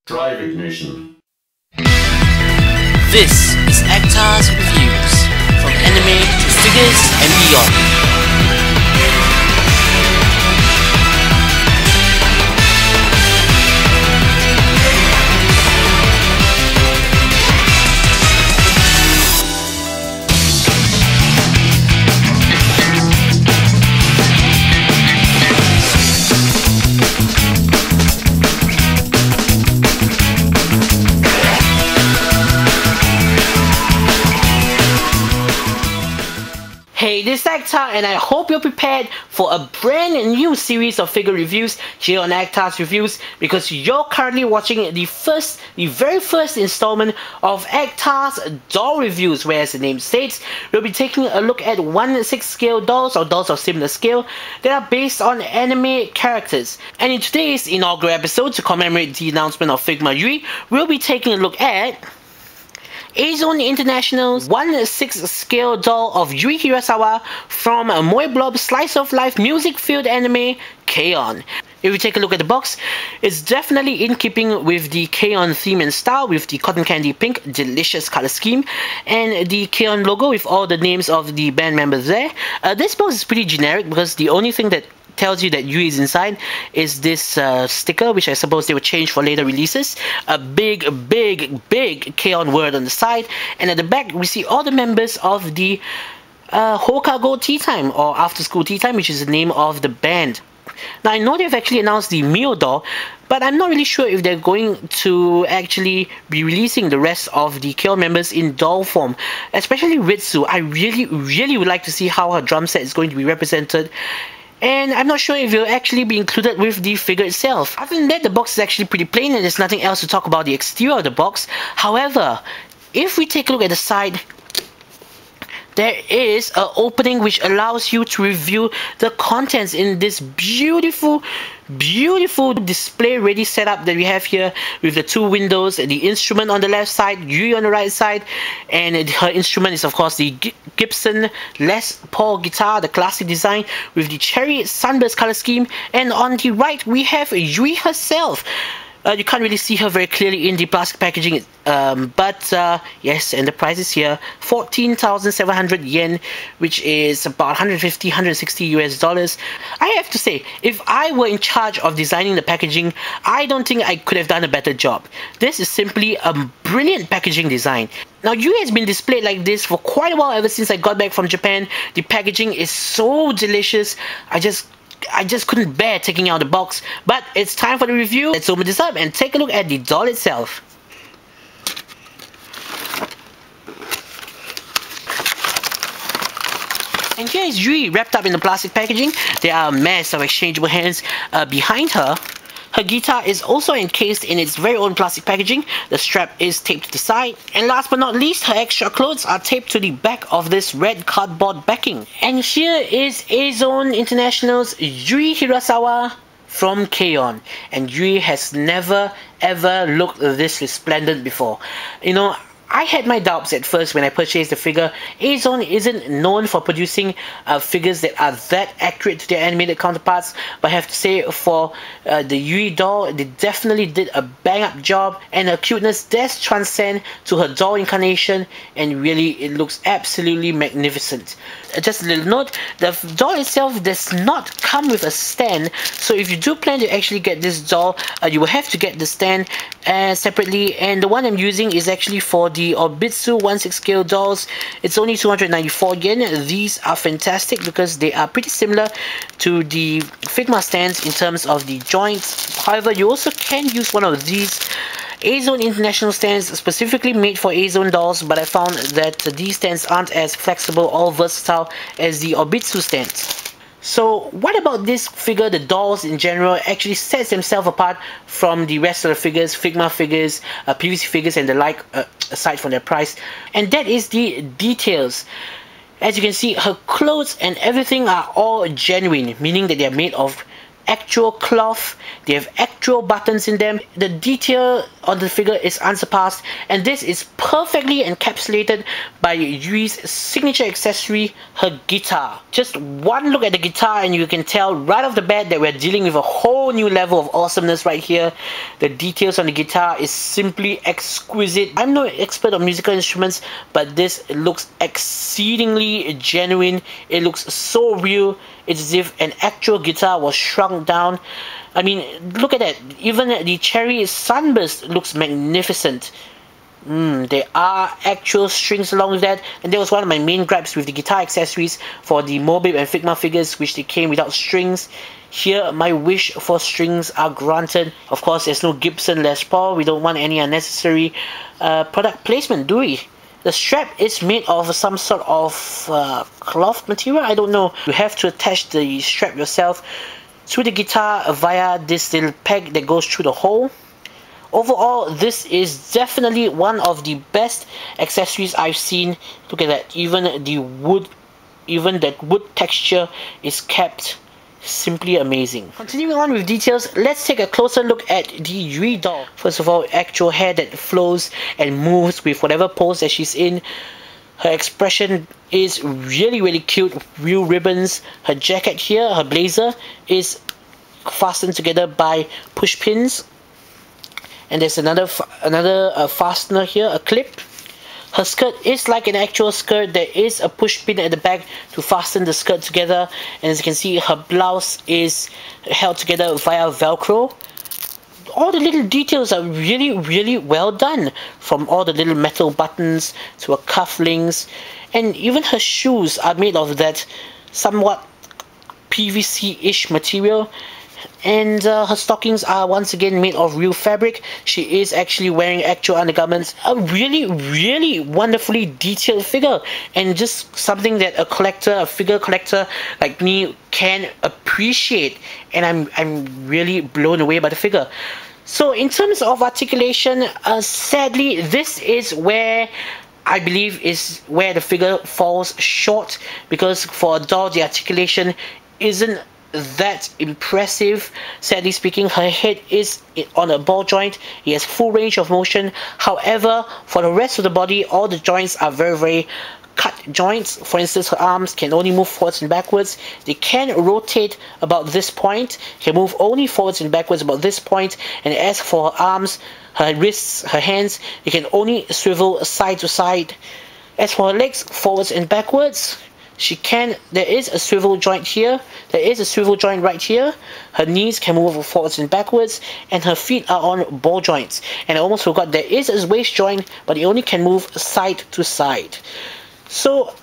Drive ignition. This is Actar's reviews, from anime to figures and beyond. Hey, this is Actar, and I hope you're prepared for a brand new series of figure reviews here on Actar's Reviews, because you're currently watching the very first installment of Actar's doll reviews, where, as the name states, we'll be taking a look at 1/6 scale dolls, or dolls of similar scale, that are based on anime characters. And in today's inaugural episode, to commemorate the announcement of Figma Yui, we'll be taking a look at Azone International's 1/6 scale doll of Yui Hirasawa from Moe-Blob slice of life music-filled anime K-On! If we take a look at the box, it's definitely in keeping with the K-On! Theme and style, with the cotton candy pink delicious color scheme and the K-On! Logo with all the names of the band members there. This box is pretty generic, because the only thing that tells you that Yui is inside is this sticker, which I suppose they will change for later releases. A big K-On! Word on the side, and at the back we see all the members of the Hokago Tea Time, or After School Tea Time, which is the name of the band. Now, I know they've actually announced the Mio doll, but I'm not really sure if they're going to actually be releasing the rest of the K-On! Members in doll form, especially Ritsu. I really would like to see how her drum set is going to be represented. And I'm not sure if it'll actually be included with the figure itself. Other than that, the box is actually pretty plain, and there's nothing else to talk about the exterior of the box. However, if we take a look at the side, there is an opening which allows you to review the contents in this beautiful display ready setup that we have here, with the two windows, the instrument on the left side, Yui on the right side, and her instrument is of course the Gibson Les Paul guitar, the classic design with the cherry sunburst color scheme. And on the right we have Yui herself. You can't really see her very clearly in the plastic packaging, but yes, and the price is here, 14,700 yen, which is about 160 US dollars. I have to say, if I were in charge of designing the packaging, I don't think I could have done a better job. This is simply a brilliant packaging design. Now, Yui has been displayed like this for quite a while, ever since I got back from Japan. The packaging is so delicious. I just couldn't bear taking out the box. But it's time for the review. Let's open this up and take a look at the doll itself. And here is Yui wrapped up in the plastic packaging. There are a mess of exchangeable hands behind her. Her guitar is also encased in its very own plastic packaging. The strap is taped to the side. And last but not least, her extra clothes are taped to the back of this red cardboard backing. And here is Azone International's Yui Hirasawa from K-On! And Yui has never ever looked this resplendent before. You know, I had my doubts at first when I purchased the figure. Azone isn't known for producing figures that are that accurate to their animated counterparts, but I have to say, for the Yui doll, they definitely did a bang-up job, and her cuteness does transcend to her doll incarnation, and really it looks absolutely magnificent. Just a little note, the doll itself does not come with a stand, so if you do plan to actually get this doll, you will have to get the stand separately, and the one I'm using is actually for the Obitsu 1/6 scale dolls. It's only 294 yen. These are fantastic because they are pretty similar to the Figma stands in terms of the joints. However, you also can use one of these Azone International stands specifically made for Azone dolls, but I found that these stands aren't as flexible or versatile as the Obitsu stands. So what about this figure, the dolls in general, actually sets themselves apart from the rest of the figures, Figma figures, PVC figures and the like, aside from their price? And that is the details. As you can see, her clothes and everything are all genuine, meaning that they are made of actual cloth, they have actual buttons in them. The detail on the figure is unsurpassed, and this is perfectly encapsulated by Yui's signature accessory, her guitar. Just one look at the guitar and you can tell right off the bat that we're dealing with a whole new level of awesomeness right here. The details on the guitar is simply exquisite. I'm no expert on musical instruments, but this looks exceedingly genuine. It looks so real. It's as if an actual guitar was shrunk down. I mean, look at that. Even the cherry sunburst looks magnificent. There are actual strings along with that, and that was one of my main gripes with the guitar accessories for the Moe-Blob and Figma figures, which they came without strings. Here, my wish for strings are granted. Of course, there's no Gibson Les Paul. We don't want any unnecessary product placement, do we? The strap is made of some sort of cloth material, I don't know. You have to attach the strap yourself to the guitar via this little peg that goes through the hole. Overall, this is definitely one of the best accessories I've seen. Look at that, even that wood texture is kept. Simply amazing. Continuing on with details, let's take a closer look at the Yui doll. First of all, actual hair that flows and moves with whatever pose that she's in. Her expression is really cute. Real ribbons. Her jacket here, her blazer, is fastened together by push pins. And there's another fastener here, a clip. Her skirt is like an actual skirt. There is a push pin at the back to fasten the skirt together. And as you can see, her blouse is held together via Velcro. All the little details are really well done. From all the little metal buttons to her cufflinks. And even her shoes are made of that somewhat PVC-ish material. And her stockings are once again made of real fabric. She is actually wearing actual undergarments. A really wonderfully detailed figure, and just something that a figure collector like me can appreciate. And I'm really blown away by the figure. So in terms of articulation, sadly, this is where I believe is where the figure falls short, because for a doll, the articulation isn't that impressive. Sadly speaking, her head is on a ball joint. He has full range of motion. However, for the rest of the body, all the joints are very cut joints. For instance, her arms can only move forwards and backwards. They can rotate about this point, can move only forwards and backwards about this point. And as for her arms, her wrists, her hands, they can only swivel side to side. As for her legs, forwards and backwards, there is a swivel joint here, there is a swivel joint right here. Her knees can move forwards and backwards, and her feet are on ball joints. And I almost forgot, there is a waist joint, but it only can move side to side. So,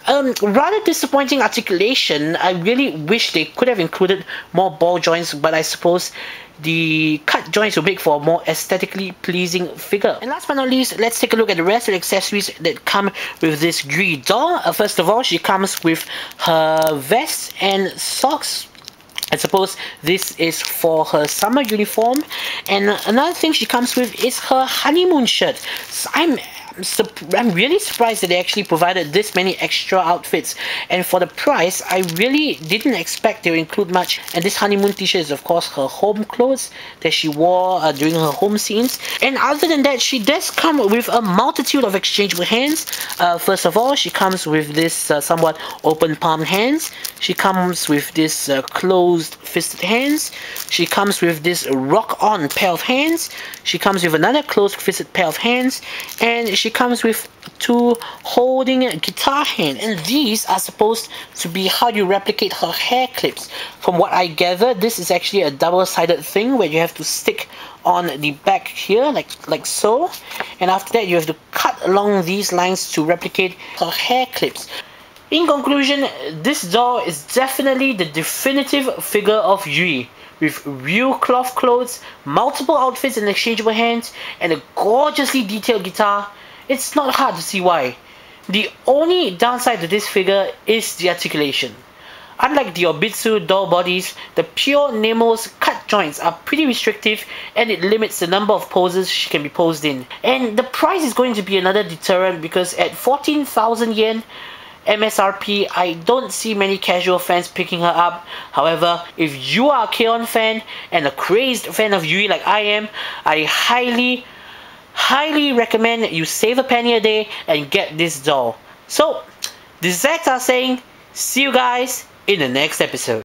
rather disappointing articulation. I really wish they could have included more ball joints, but I suppose the cut joints will make for a more aesthetically pleasing figure. And last but not least, let's take a look at the rest of the accessories that come with this Yui doll. First of all, she comes with her vest and socks. I suppose this is for her summer uniform. And another thing she comes with is her honeymoon shirt. So I'm really surprised that they actually provided this many extra outfits, and for the price I really didn't expect they would include much. And this honeymoon t-shirt is of course her home clothes that she wore during her home scenes. And other than that, she does come with a multitude of exchangeable hands. First of all, she comes with this somewhat open palm hands. She comes with this closed fisted hands. She comes with this rock-on pair of hands. She comes with another closed fisted pair of hands, and she comes with two holding guitar hands. And these are supposed to be how you replicate her hair clips. From what I gather, this is actually a double-sided thing where you have to stick on the back here like so, and after that you have to cut along these lines to replicate her hair clips. In conclusion, this doll is definitely the definitive figure of Yui, with real cloth clothes, multiple outfits and exchangeable hands, and a gorgeously detailed guitar. It's not hard to see why. The only downside to this figure is the articulation. Unlike the Obitsu doll bodies, the pure Nemo's cut joints are pretty restrictive, and it limits the number of poses she can be posed in. And the price is going to be another deterrent, because at 14,000 yen, MSRP, I don't see many casual fans picking her up. However, if you are a K-On! Fan and a crazed fan of Yui like I am, I highly recommend you save a penny a day and get this doll. So, this is Actar saying, see you guys in the next episode.